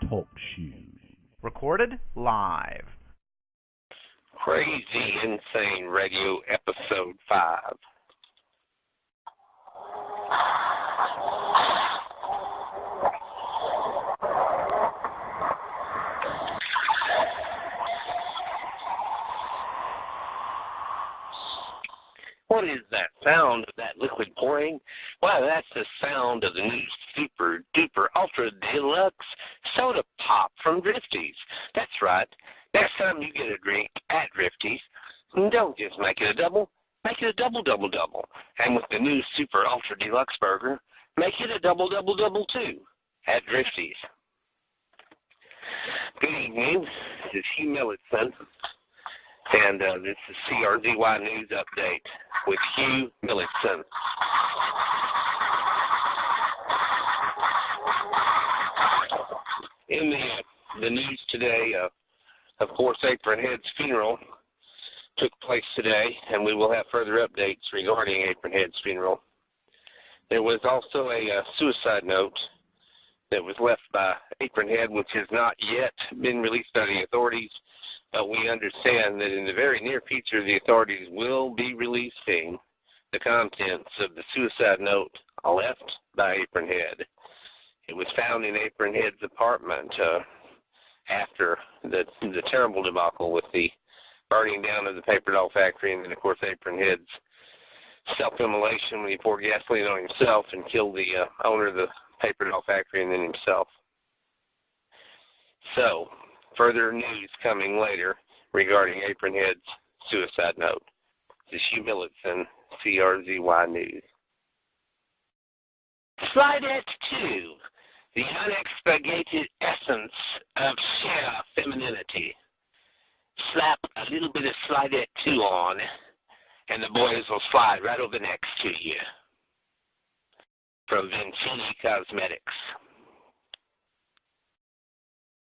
Talk Shoe. Recorded live. Crazy Insane Radio, Episode 5. What is that sound of that liquid pouring? Well, that's the sound of the new super duper ultra deluxe soda pop from Drifties. That's right. Next time you get a drink at Drifties, don't just make it a double, make it a double, double, double. And with the new super ultra deluxe burger, make it a double, double, double too at Drifties. Good evening. This is Hugh Millitson. And this is CRZY News Update with Hugh Millitson. In the news today, of course, Apron Head's funeral took place today, and we will have further updates regarding Apron Head's funeral. There was also a suicide note that was left by Apron Head, which has not yet been released by the authorities. But we understand that in the very near future, the authorities will be releasing the contents of the suicide note left by Apron Head. It was found in Apron Head's apartment after the terrible debacle with the burning down of the paper doll factory, and then, of course, Apron Head's self-immolation when he poured gasoline on himself and killed the owner of the paper doll factory and then himself. So, further news coming later regarding Apron Head's suicide note. This is Hugh Millitson, CRZY News. Slidette 2, the unexpurgated essence of sheer femininity. Slap a little bit of Slidette 2 on, and the boys will slide right over next to you. From Vincini Cosmetics.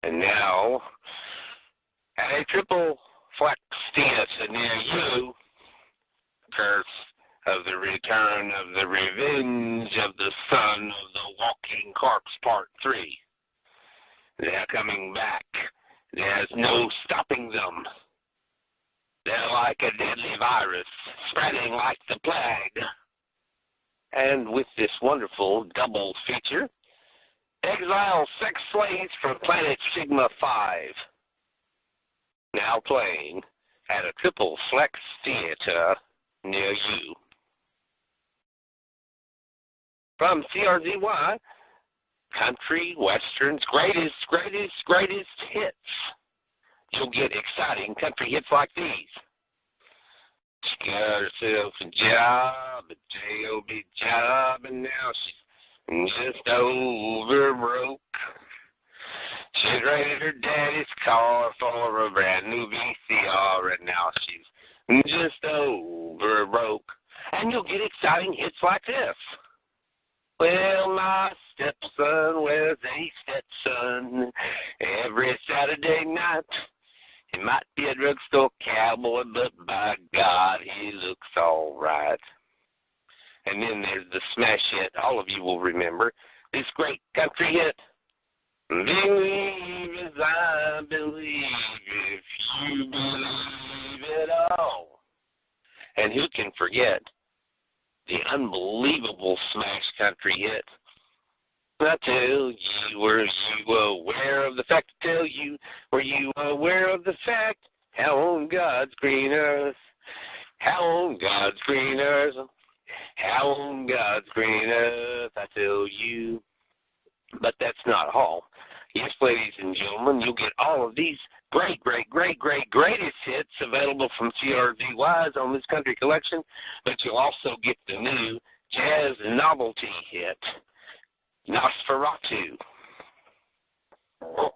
And now, at a triple flex theater near you, curse of the return of the revenge of the son of the walking corpse part 3. They're coming back. There's no stopping them. They're like a deadly virus, spreading like the plague. And with this wonderful double feature, Exile Sex Slaves from Planet Sigma 5. Now playing at a triple flex theater near you. From CRZY, country westerns, greatest hits. You'll get exciting country hits like these. She got herself a job, a J-O-B job, and now she's just over broke. She traded her daddy's car for a brand new VCR, and now she's just over broke. And you'll get exciting hits like this. Well, my stepson wears a Stetson every Saturday night. He might be a drugstore cowboy, but by God, he looks all right. And then there's the smash hit all of you will remember, this great country hit. Believe as I believe, if you believe it all. And who can forget the unbelievable smash country hit? I tell you, were you aware of the fact? To tell you, were you aware of the fact? How on God's green earth, how on God's green earth, how on God's green earth, I tell you. But that's not all. Yes, ladies and gentlemen, you'll get all of these greatest hits available from CRZY's on this country collection, but you'll also get the new jazz novelty hit, Nosferatu. Oh,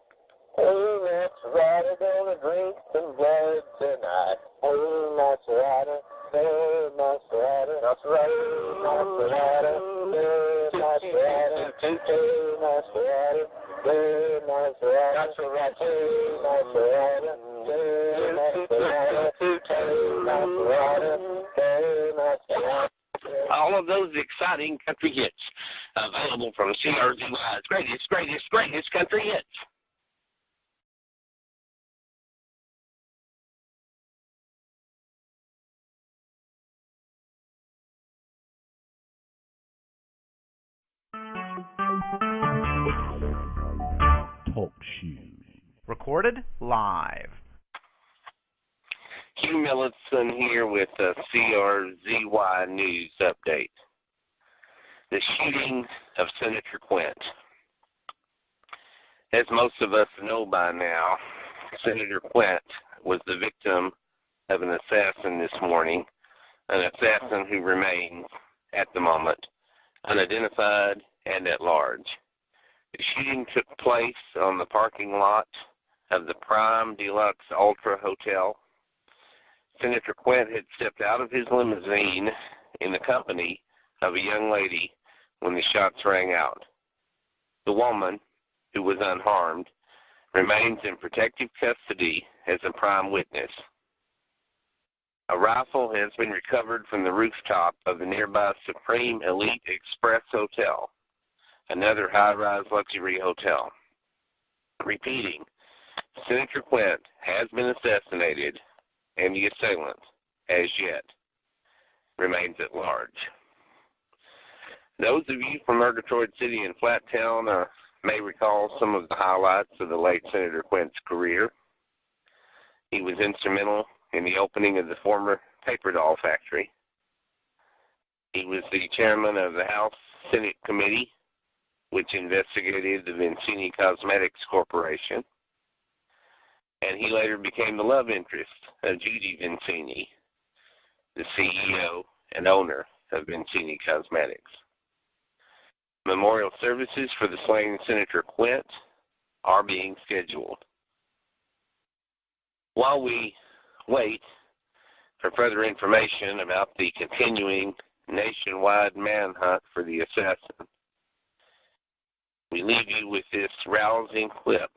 Nosferatu, gonna drink some blood tonight. Oh, Nosferatu, oh, Nosferatu, Nosferatu, Nosferatu, oh, Nosferatu, oh, Nosferatu, oh, Nosferatu, Nosferatu, Nosferatu, Nosferatu. All of those exciting country hits available from CRZY's greatest country hits. Talk shoes. Recorded live. Hugh Millison here with a CRZY News update. The shooting of Senator Quint. As most of us know by now, Senator Quint was the victim of an assassin this morning, an assassin who remains, at the moment, unidentified and at large. The shooting took place on the parking lot of the Prime Deluxe Ultra Hotel. Senator Quint had stepped out of his limousine in the company of a young lady when the shots rang out. The woman, who was unharmed, remains in protective custody as a prime witness. A rifle has been recovered from the rooftop of the nearby Supreme Elite Express Hotel, another high-rise luxury hotel. Repeating, Senator Quint has been assassinated, and the assailant, as yet, remains at large. Those of you from Murgatroyd City and Flat Town may recall some of the highlights of the late Senator Quint's career. He was instrumental in the opening of the former paper doll factory. He was the chairman of the House Senate Committee, which investigated the Vincini Cosmetics Corporation. And he later became the love interest of Judy Vincini, the CEO and owner of Vincini Cosmetics. Memorial services for the slain Senator Quint are being scheduled. While we wait for further information about the continuing nationwide manhunt for the assassin, we leave you with this rousing clip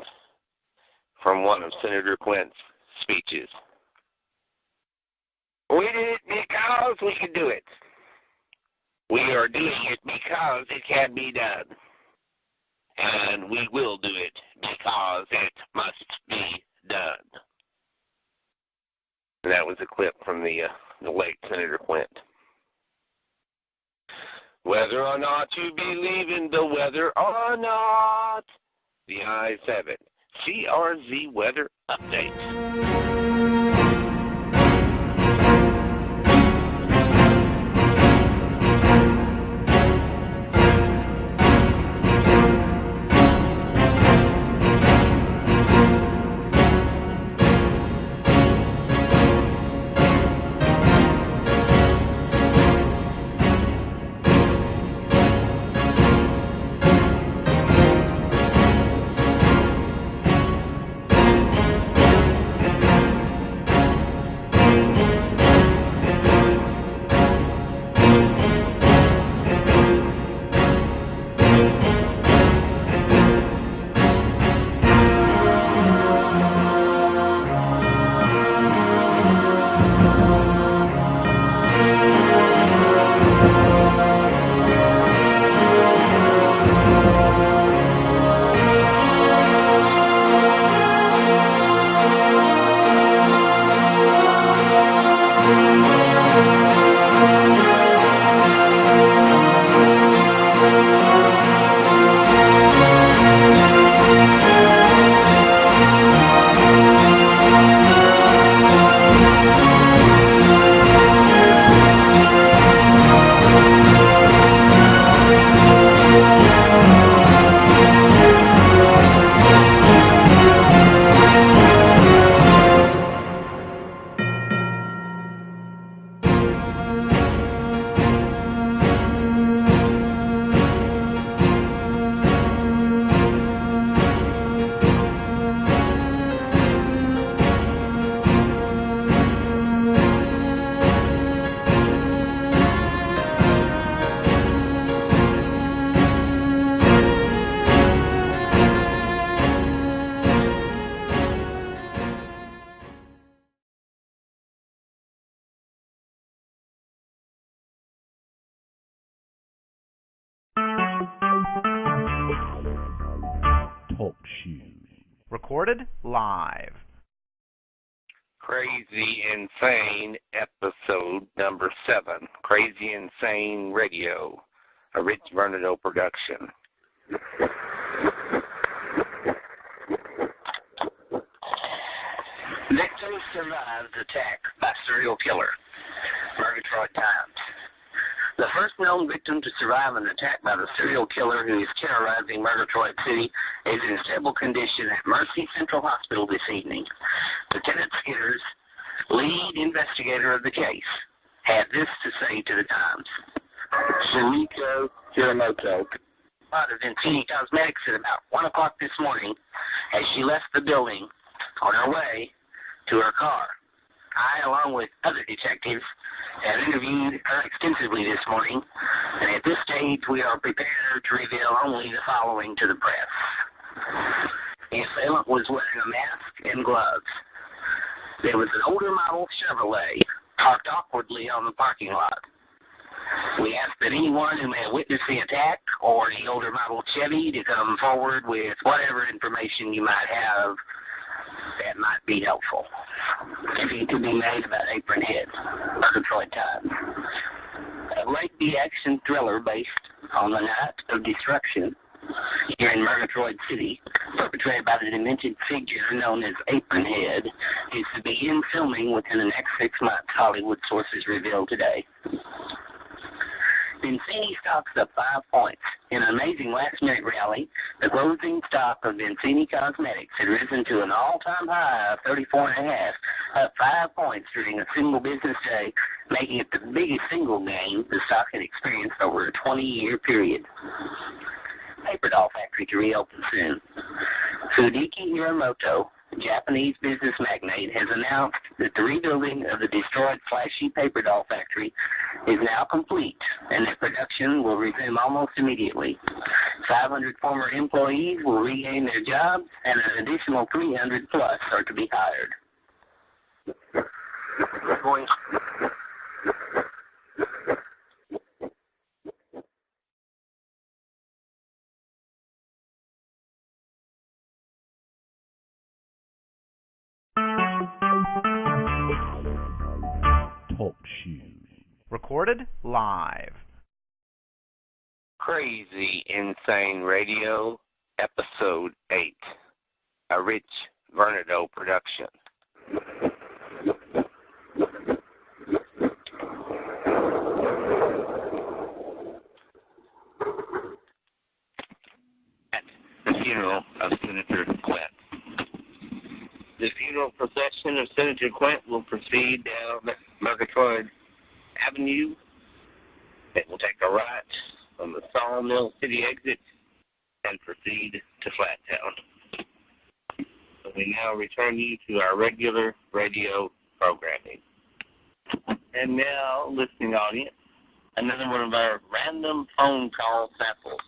from one of Senator Quint's speeches. We did it because we could do it. We are doing it because it can be done. And we will do it because it must be done. And that was a clip from the late Senator Quint. Whether or not you believe in the weather or not, the ayes have it. CRZ Weather Update. Talk shoes. Recorded live. Crazy Insane episode number 7. Crazy Insane Radio, a Rich Vernato production. Victim survives attack by serial killer. Murgatroyd Times. The first known victim to survive an attack by the serial killer who is terrorizing Murgatroyd City is in stable condition at Mercy Central Hospital this evening. Lieutenant Skitters, lead investigator of the case, had this to say to the Times. Shiriko Hiramoto spotted Vincini Cosmetics at about 1 o'clock this morning as she left the building on her way to her car. I, along with other detectives, have interviewed her extensively this morning, and at this stage we are prepared to reveal only the following to the press. The assailant was wearing a mask and gloves. There was an older model Chevrolet parked awkwardly on the parking lot. We ask that anyone who may have witnessed the attack or the older model Chevy to come forward with whatever information you might have that might be helpful. If it could be made about Apron Head, Murgatroyd Times. A late action thriller based on the Night of Destruction here in Murgatroyd City, perpetrated by the demented figure known as Apron Head, is to begin filming within the next 6 months, Hollywood sources revealed today. Vincini stocks up 5 points. In an amazing last-minute rally, the closing stock of Vincini Cosmetics had risen to an all-time high of 34.5, up 5 points during a single business day, making it the biggest single gain the stock had experienced over a 20-year period. Paper doll factory to reopen soon. Fudiki Hiramoto, Japanese business magnate, has announced that the rebuilding of the destroyed flashy paper doll factory is now complete and that production will resume almost immediately. 500 former employees will regain their jobs and an additional 300 plus are to be hired. Talk shoes. Recorded live. Crazy Insane Radio, Episode 8. A Rich Vernado production. At the funeral of Senator Quint. The funeral procession of Senator Quint will proceed down Murgatroyd Avenue. It will take a right from the Sawmill City exit and proceed to Flattown. So we now return you to our regular radio programming. And now, listening audience, another one of our random phone call samples.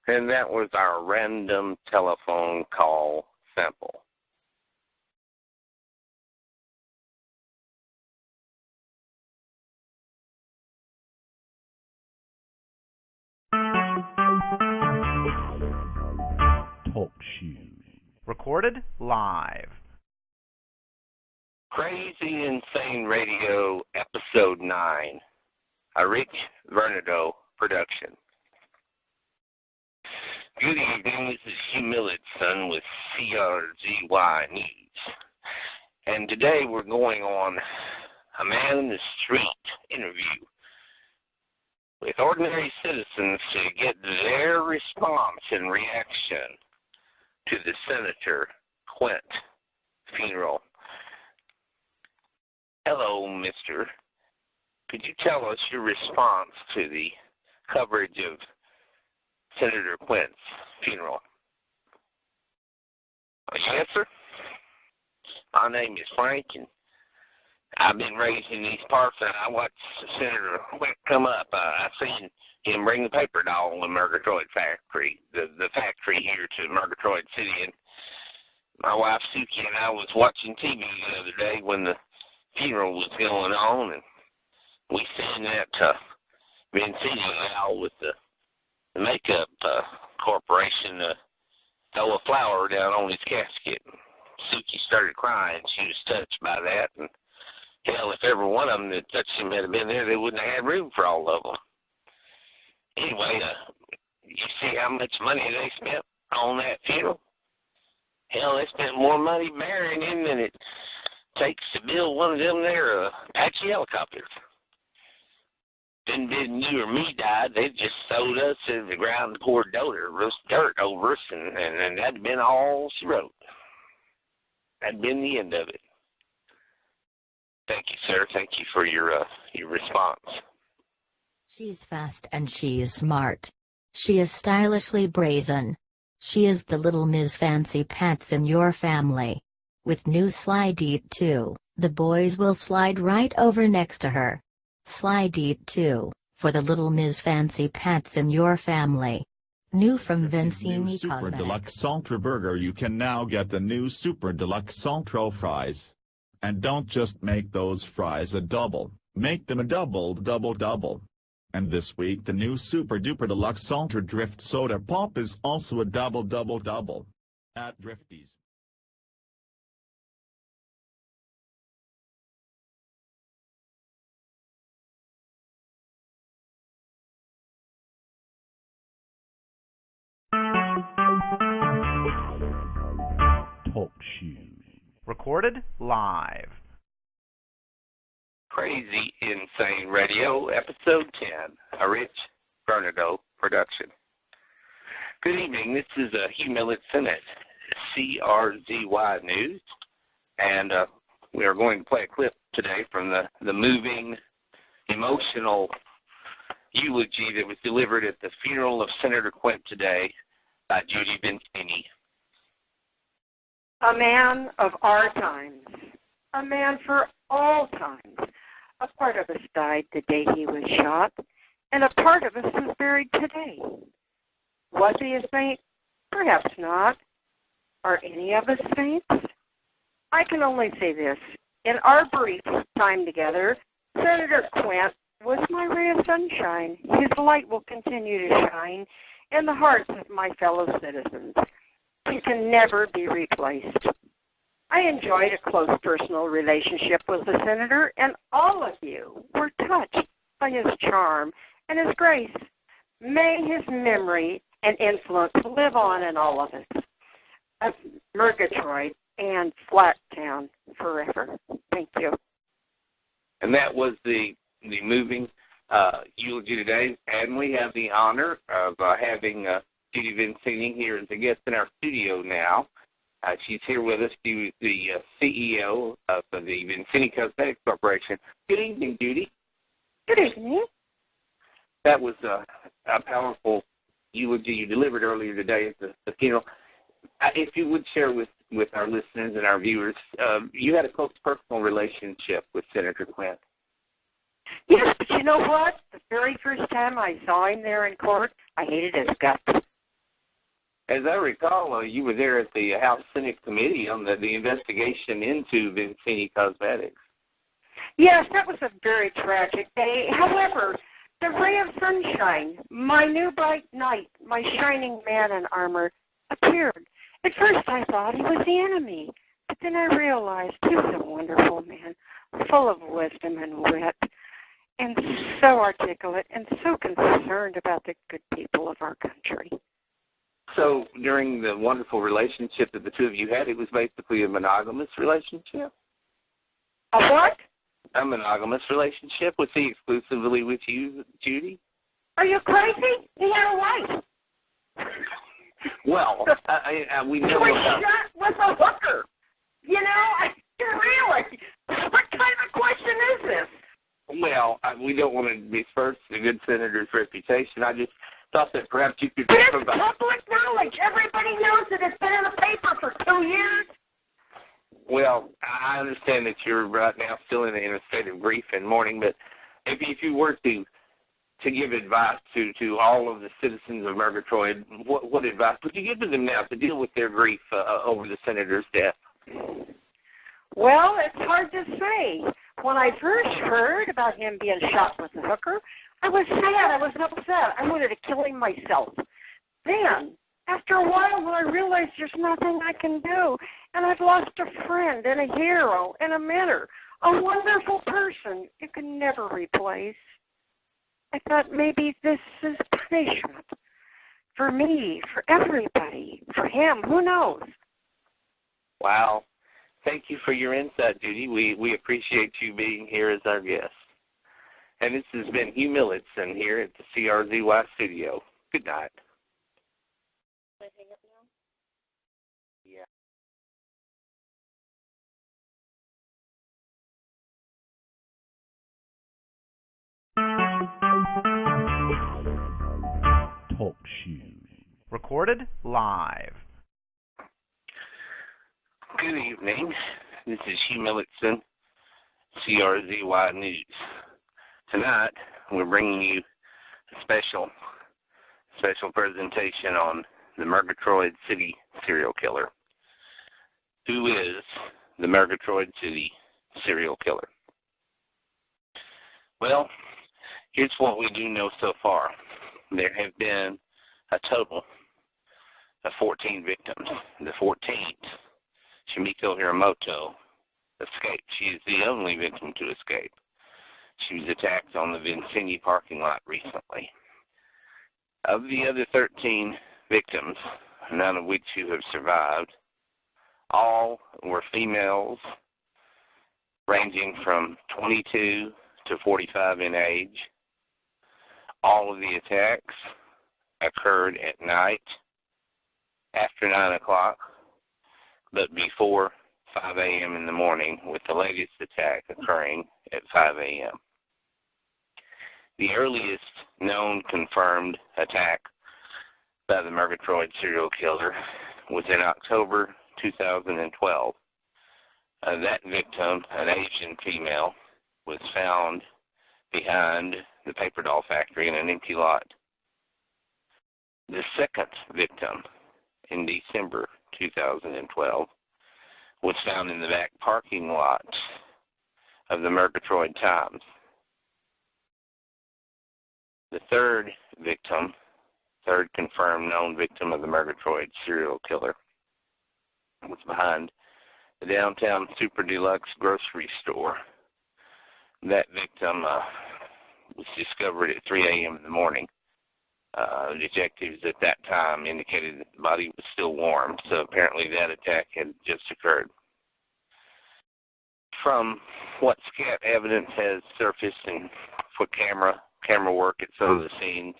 And that was our random telephone call sample. Talk shoes. Recorded live. Crazy Insane Radio, Episode 9. A Rich Vernado production. Good evening, this is Hugh Millardson with CRZY News. And today we're going on a man in the street interview with ordinary citizens to get their response and reaction to the Senator Quint funeral. Hello, mister. Could you tell us your response to the coverage of Senator Quint's funeral? Yes, sir. My name is Frank, and I've been raised in these parts, and I watched Senator Quint come up. I seen him bring the paper doll in Murgatroyd factory, the factory here to Murgatroyd City. And my wife Suki and I was watching TV the other day when the funeral was going on, and we seen that Vincini Al with the makeup corporation throw a flower down on his casket. Suki started crying. She was touched by that, and hell, if every one of them that touched him had been there, they wouldn't have had room for all of them. Anyway, you see how much money they spent on that funeral? Hell, they spent more money burying him than it takes to build one of them there Apache helicopters. Then didn't you or me died, they just sewed us to the ground and poured dirt over us, and that'd been all she wrote. That'd been the end of it. Thank you, sir. Thank you for your response. She's fast and she is smart. She is stylishly brazen. She is the little Ms. Fancy Pants in your family. With new Slide Eat 2, the boys will slide right over next to her. Slide Eat 2, for the little Ms. Fancy Pants in your family. New from Vincini Super Cosmetics. Deluxe Ultra Burger. You can now get the new Super Deluxe Ultra fries. And don't just make those fries a double, make them a double. And this week the new Super Duper Deluxe Ultra Drift Soda Pop is also a double. At Drifties. Talk shoes. Recorded live. Crazy Insane Radio, Episode 10, a Rich Bernardo production. Good evening. This is Hugh Millicent at CRZY News, and we are going to play a clip today from the moving, emotional eulogy that was delivered at the funeral of Senator Quint today by Judy Vincini. A man of our times, a man for all times. A part of us died the day he was shot, and a part of us is buried today. Was he a saint? Perhaps not. Are any of us saints? I can only say this. In our brief time together, Senator Quint was my ray of sunshine. His light will continue to shine in the hearts of my fellow citizens. He can never be replaced. I enjoyed a close personal relationship with the senator, and all of you were touched by his charm and his grace. May his memory and influence live on in all of us, of Murgatroyd and Flattown forever. Thank you. And that was the moving eulogy today, and we have the honor of having Judy Vincini here as a guest in our studio now. She's here with us, the CEO of the Vincini Cosmetics Corporation. Good evening, Judy. Good evening. That was a powerful eulogy you delivered earlier today at the funeral. If you would share with our listeners and our viewers, you had a close personal relationship with Senator Quint. Yes, but you know what? The very first time I saw him there in court, I hated his guts. As I recall, you were there at the House Senate Committee on the investigation into Vincini Cosmetics. Yes, that was a very tragic day. However, the ray of sunshine, my new bright knight, my shining man in armor, appeared. At first I thought he was the enemy, but then I realized he was a wonderful man, full of wisdom and wit, and so articulate and so concerned about the good people of our country. So during the wonderful relationship that the two of you had, it was basically a monogamous relationship? A what? A monogamous relationship? Was he exclusively with you, Judy? Are you crazy? He had a wife. Well, we know he was about... shot with a hooker. You know, really? What kind of question is this? Well, we don't want to besmirch the good senator's reputation. I just thought that perhaps you could But talk it's about... public knowledge. Everybody knows that it's been in the paper for 2 years. Well, I understand that you're right now still in a state of grief and mourning, but if you were to give advice to all of the citizens of Murgatroyd, what advice would you give to them now to deal with their grief over the senator's death? Well, it's hard to say. When I first heard about him being shot with a hooker, I was sad. I was upset. I wanted to kill him myself. Then, after a while, when I realized there's nothing I can do, and I've lost a friend and a hero and a mentor, a wonderful person you can never replace, I thought maybe this is punishment for me, for everybody, for him. Who knows? Wow. Thank you for your insight, Judy. We appreciate you being here as our guest. And this has been Hugh Millitson here at the CRZY studio. Good night. Can I hang up now? Yeah. Talk shoes. Recorded live. Good evening. This is Hugh Millitson, CRZY News. Tonight, we're bringing you a special presentation on the Murgatroyd City serial killer. Who is the Murgatroyd City serial killer? Well, here's what we do know so far. There have been a total of 14 victims. The 14th, Shimiko Hiramoto, escaped. She is the only victim to escape. She was attacked on the Vincennes parking lot recently. Of the other 13 victims, none of which who have survived, all were females ranging from 22 to 45 in age. All of the attacks occurred at night, after 9 o'clock, but before 5 a.m. in the morning, with the latest attack occurring at 5 a.m. The earliest known confirmed attack by the Murgatroyd serial killer was in October 2012. That victim, an Asian female, was found behind the paper doll factory in an empty lot. The second victim, in December 2012, was found in the back parking lot of the Murgatroyd Times. The third victim, third confirmed known victim of the Murgatroyd serial killer, was behind the downtown Super Deluxe grocery store. That victim was discovered at 3 a.m. in the morning. Detectives at that time indicated that the body was still warm, so apparently that attack had just occurred. From what scat evidence has surfaced and for camera work at some of the scenes,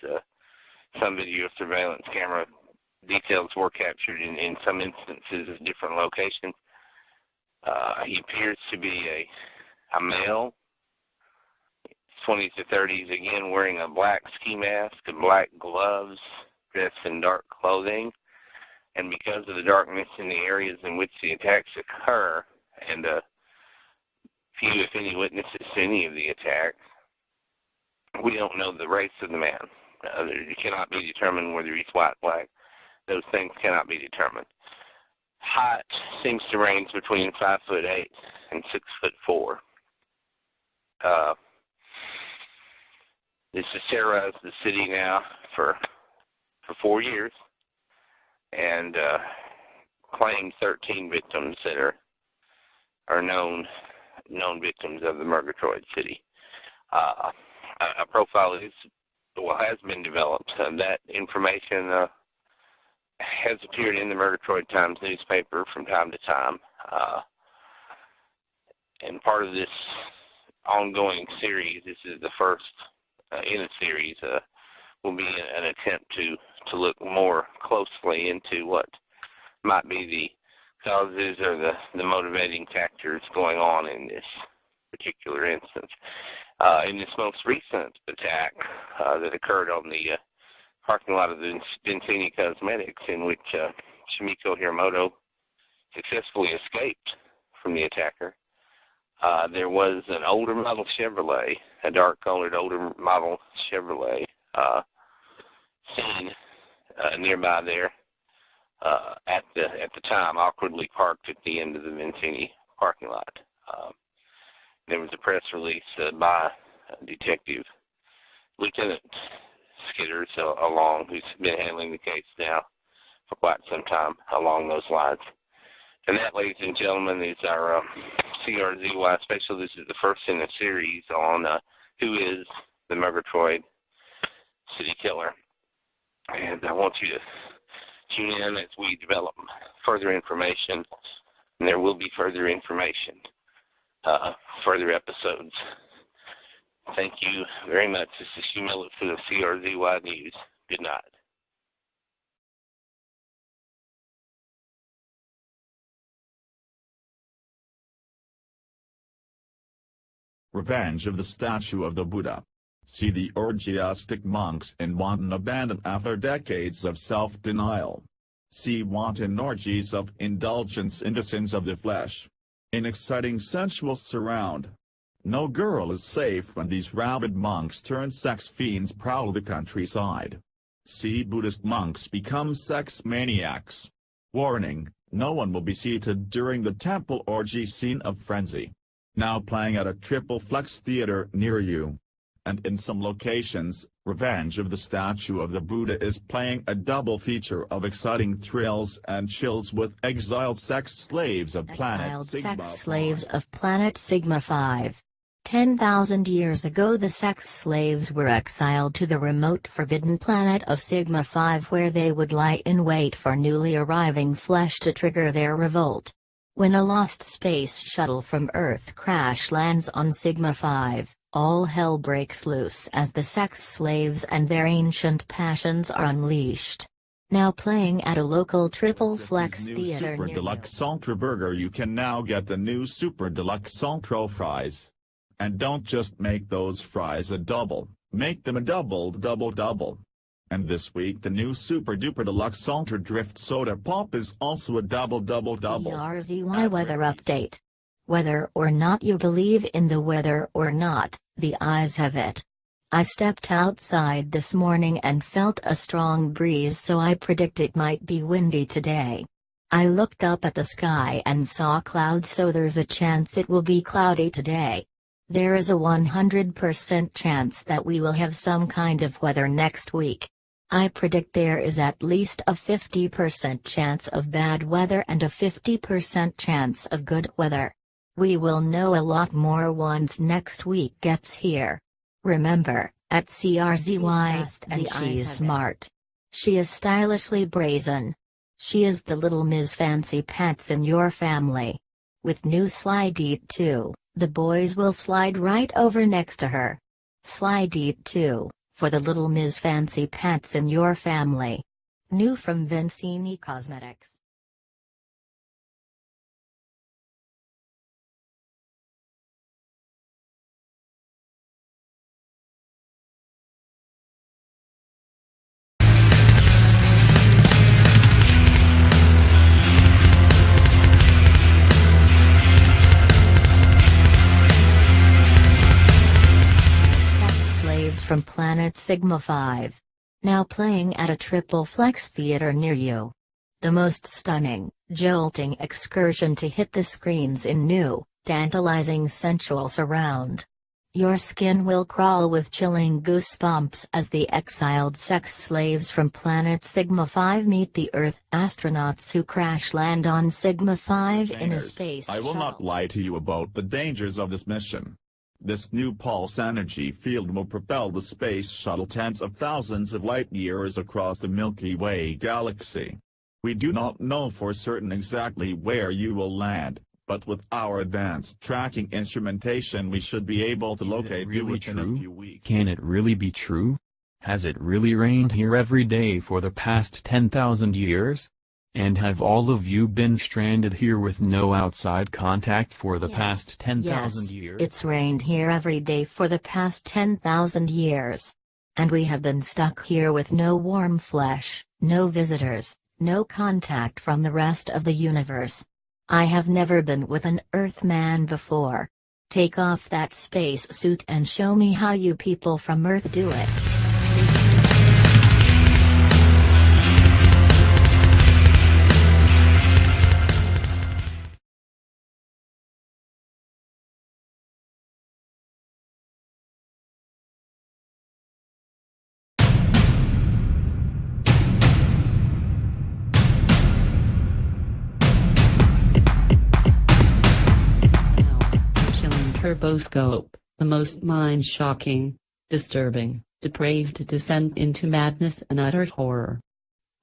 some video surveillance camera details were captured in some instances at different locations. He appears to be a male, 20s to 30s, again wearing a black ski mask and black gloves, dressed in dark clothing. And because of the darkness in the areas in which the attacks occur, and few, if any, witnesses to any of the attacks, we don't know the race of the man. It cannot be determined whether he's white, black. Those things cannot be determined. Height seems to range between 5'8" and 6'4". This has terrorized the city now for 4 years, and claimed 13 victims that are known victims of the Murgatroyd City. A profile has been developed. That information has appeared in the Murgatroyd Times newspaper from time to time. And part of this ongoing series, this is the first in a series, will be an attempt to look more closely into what might be the causes or the motivating factors going on in this particular instance. In this most recent attack that occurred on the parking lot of the Vincini Cosmetics, in which Shimiko Hiramoto successfully escaped from the attacker, there was an older model Chevrolet, a dark-colored older model Chevrolet, seen nearby there at the time, awkwardly parked at the end of the Vincini parking lot. There was a press release by Detective Lieutenant Skidders along, who's been handling the case now for quite some time along those lines. And that, ladies and gentlemen, is our CRZY special. This is the first in a series on who is the Murgatroyd City Killer. And I want you to tune in as we develop further information. And there will be further information, further episodes. Thank you very much. This is Hugh Miller for the CRZY News. Good night. Revenge of the Statue of the Buddha. See the orgiastic monks in wanton abandon after decades of self-denial. See wanton orgies of indulgence into sins of the flesh. In exciting sensual surround. No girl is safe when these rabid monks turn sex fiends prowl the countryside. See Buddhist monks become sex maniacs. Warning, no one will be seated during the temple orgy scene of frenzy. Now playing at a Triple Flex theater near you. And in some locations, Revenge of the Statue of the Buddha is playing a double feature of exciting thrills and chills with exiled sex slaves of Planet Sigma 5. Sex slaves of Planet Sigma 5. 10,000 years ago the sex slaves were exiled to the remote forbidden planet of Sigma 5, where they would lie in wait for newly arriving flesh to trigger their revolt. When a lost space shuttle from Earth crash lands on Sigma 5, all hell breaks loose as the sex slaves and their ancient passions are unleashed. Now playing at a local Triple Flex theater Super near Deluxe Ultra Burger. You can now get the new Super Deluxe Ultra fries. And don't just make those fries a double, make them a double. And this week the new Super Duper Deluxe Ultra Drift Soda Pop is also a double. CRZY weather update. Whether or not you believe in the weather or not, the eyes have it. I stepped outside this morning and felt a strong breeze, so I predict it might be windy today. I looked up at the sky and saw clouds, so there's a chance it will be cloudy today. There is a 100% chance that we will have some kind of weather next week. I predict there is at least a 50% chance of bad weather and a 50% chance of good weather. We will know a lot more once next week gets here. Remember, at CRZY, she is smart. She is stylishly brazen. She is the little Ms. Fancy Pants in your family. With new Slide Eat 2, the boys will slide right over next to her. Slide Eat 2, for the little Ms. Fancy Pants in your family. New from Vincini Cosmetics. From Planet Sigma 5. Now playing at a Triple Flex theater near you. The most stunning, jolting excursion to hit the screens in new, tantalizing sensual surround. Your skin will crawl with chilling goosebumps as the exiled sex slaves from Planet Sigma 5 meet the Earth astronauts who crash land on Sigma 5 in a space shuttle. I will not lie to you about the dangers of this mission. This new pulse energy field will propel the space shuttle tens of thousands of light years across the Milky Way galaxy. We do not know for certain exactly where you will land, but with our advanced tracking instrumentation we should be able to locate you within a few weeks. Can it really be true? Has it really rained here every day for the past 10,000 years? And have all of you been stranded here with no outside contact for the past 10,000 years? It's rained here every day for the past 10,000 years. And we have been stuck here with no warm flesh, no visitors, no contact from the rest of the universe. I have never been with an Earthman before. Take off that space suit and show me how you people from Earth do it. Turboscope, the most mind-shocking, disturbing, depraved descent into madness and utter horror.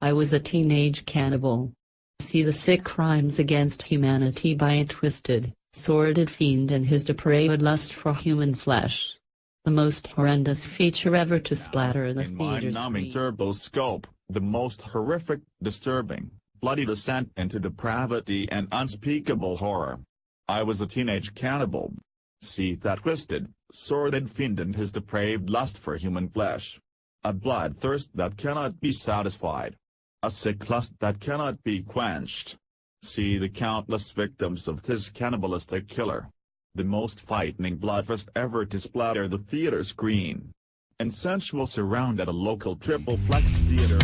I was a teenage cannibal. See the sick crimes against humanity by a twisted, sordid fiend and his depraved lust for human flesh. The most horrendous feature ever to splatter the In theater's mind-numbing screen. Turboscope, the most horrific, disturbing, bloody descent into depravity and unspeakable horror. I was a teenage cannibal. See that twisted, sordid fiend and his depraved lust for human flesh. A bloodthirst that cannot be satisfied. A sick lust that cannot be quenched. See the countless victims of this cannibalistic killer. The most frightening bloodfest ever to splatter the theater screen. And sensual surround at a local triple flex theater.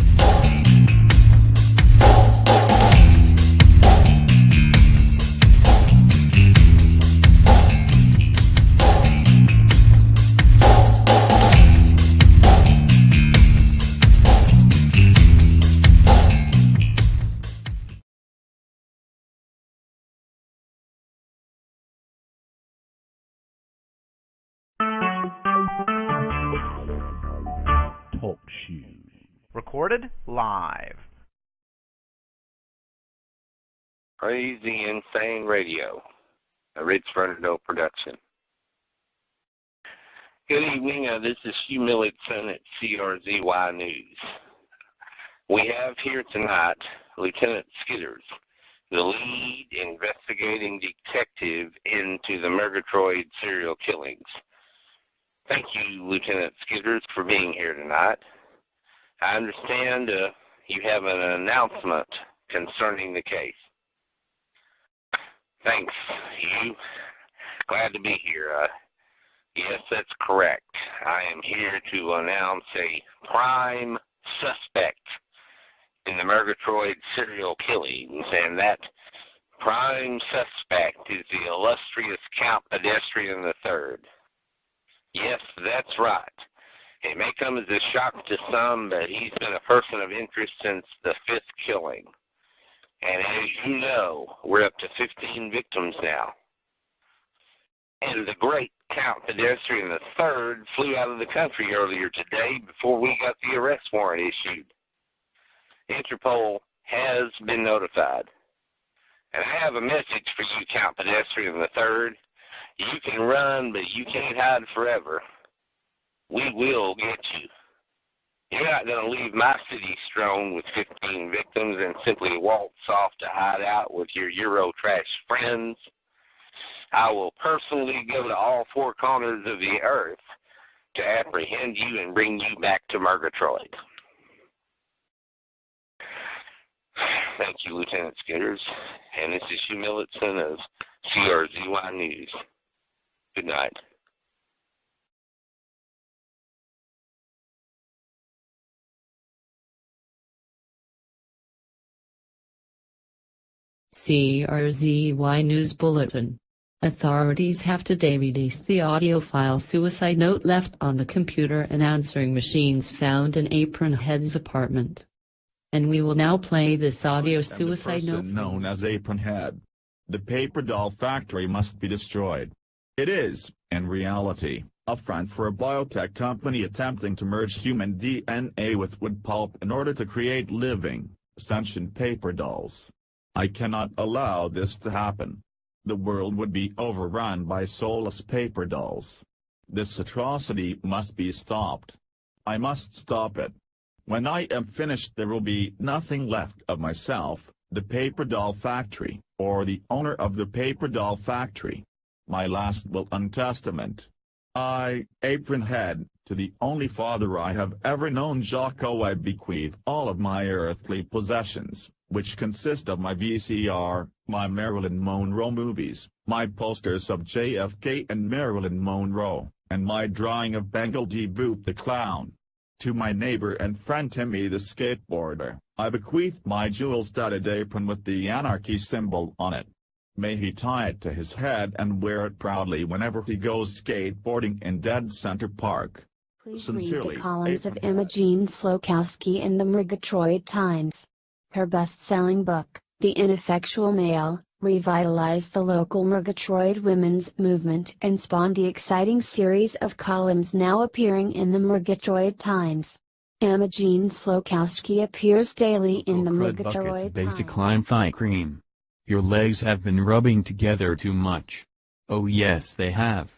Talk shoes. Recorded live. Crazy Insane Radio, a Rich Fernando production. Good evening, this is Hugh Millitson at CRZY News. We have here tonight Lieutenant Skitters, the lead investigating detective into the Murgatroyd serial killings. Thank you, Lieutenant Skitters, for being here tonight. I understand you have an announcement concerning the case. Thanks, Hugh. Glad to be here. Yes, that's correct. I am here to announce a prime suspect in the Murgatroyd serial killings, and that prime suspect is the illustrious Count Pedestrian III. Yes, that's right. It may come as a shock to some, but he's been a person of interest since the 5th killing. And as you know, we're up to 15 victims now. And the great Count Pedestrian III flew out of the country earlier today before we got the arrest warrant issued. Interpol has been notified. And I have a message for you, Count Pedestrian III. You can run, but you can't hide forever. We will get you. You're not going to leave my city strewn with 15 victims and simply waltz off to hide out with your Eurotrash friends. I will personally go to all 4 corners of the earth to apprehend you and bring you back to Murgatroyd. Thank you, Lieutenant Skitters. And this is Hugh Millitson of CRZY News. Good night. CRZY News Bulletin. Authorities have today released the audio file suicide note left on the computer and answering machines found in Apron Head's apartment. And we will now play this audio suicide note. Known as Apron Head. The paper doll factory must be destroyed. It is, in reality, a front for a biotech company attempting to merge human DNA with wood pulp in order to create living, sentient paper dolls. I cannot allow this to happen. The world would be overrun by soulless paper dolls. This atrocity must be stopped. I must stop it. When I am finished there will be nothing left of myself, The Paper Doll Factory, or the owner of the Paper Doll Factory. My last will and testament. I, Apron Head, to the only father I have ever known, Jocko, I bequeath all of my earthly possessions, which consist of my VCR, my Marilyn Monroe movies, my posters of JFK and Marilyn Monroe, and my drawing of Bengal D. Boop the Clown. To my neighbor and friend Timmy the skateboarder, I bequeath my jewel-studded apron with the anarchy symbol on it. May he tie it to his head and wear it proudly whenever he goes skateboarding in Dead Center Park. Please Sincerely, read the columns of Apron. Imogene Slokowski in the Murgatroyd Times. Her best-selling book, The Ineffectual Male, revitalized the local Murgatroyd women's movement and spawned the exciting series of columns now appearing in the Murgatroyd Times. Imogene Slokowski appears daily in the Crud Buckets Murgatroyd Basic Times. Lime Thigh Cream. Your legs have been rubbing together too much. Oh yes they have.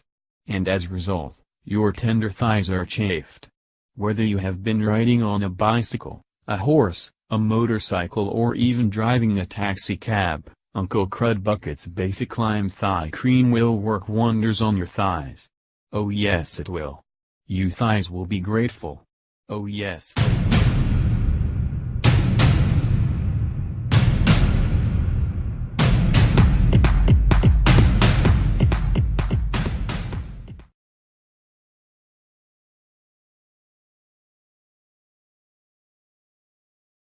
And as a result, your tender thighs are chafed. Whether you have been riding on a bicycle, a horse, a motorcycle, or even driving a taxi cab, Uncle Crud Bucket's Basic Lime Thigh Cream will work wonders on your thighs. Oh yes it will. You thighs will be grateful. Oh yes.